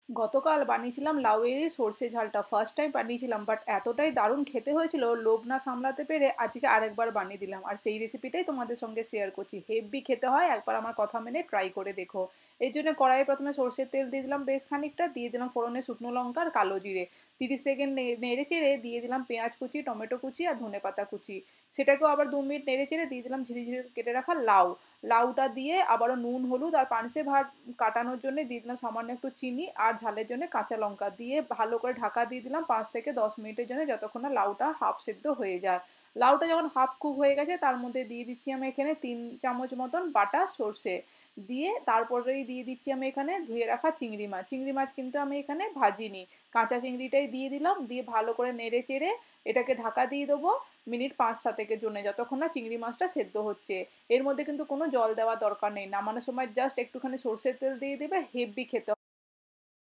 গতকাল বানিয়েছিলাম লাউয়েরই সর্ষে ঝালটা। ফার্স্ট টাইম বানিয়েছিলাম, বাট এতটাই দারুণ খেতে হয়েছিল, লোভ না সামলাতে পেরে আজকে আরেকবার বানিয়ে দিলাম। আর সেই রেসিপিটাই তোমাদের সঙ্গে শেয়ার করছি। হেব্বি খেতে হয়, একবার আমার কথা মেনে ট্রাই করে দেখো। এই জন্য কড়াইয়ে প্রথমে সর্ষের তেল দিয়ে দিলাম বেশ খানিকটা, দিয়ে দিলাম ফোড়নে শুকনো লঙ্কা আর কালো জিরে। 30 সেকেন্ড নেড়ে চেড়ে দিয়ে দিলাম পেঁয়াজ কুচি, টমেটো কুচি আর ধনেপাতা কুচি। সেটাকেও আবার 2 মিনিট নেড়ে চেড়ে দিয়ে দিলাম ঝিরি ঝিরি কেটে রাখা লাউ। লাউটা দিয়ে আবারও নুন হলুদ আর পানসে ভাত কাটানোর জন্য দিয়ে দিলাম সামান্য একটু চিনি, আর ঝালের জন্য কাঁচা লঙ্কা দিয়ে ভালো করে ঢাকা দিয়ে দিলাম 5 থেকে 10 মিনিটের জন্য, যতক্ষণ না লাউটা হাফ সেদ্ধ হয়ে যায়। লাউটা যখন হাফ কুক হয়ে গেছে তার মধ্যে দিয়ে দিচ্ছি আমি এখানে 3 চামচ মতন বাটা সর্ষে। দিয়ে তারপরেই দিয়ে দিচ্ছি আমি এখানে ধুয়ে রাখা চিংড়ি মাছ। চিংড়ি মাছ কিন্তু আমি এখানে ভাজিনি, কাঁচা চিংড়িটাই দিয়ে দিলাম, দিয়ে ভালো করে নেড়ে চেড়ে এটাকে ঢাকা দিয়ে দেবো মিনিট 5-7 জন্য, যতক্ষণ না চিংড়ি মাছটা সেদ্ধ হচ্ছে। এর মধ্যে কিন্তু কোনো জল দেওয়ার দরকার নেই, নামানোর সময় জাস্ট একটুখানি সর্ষের তেল দিয়ে দেবে, হেব্বি খেতে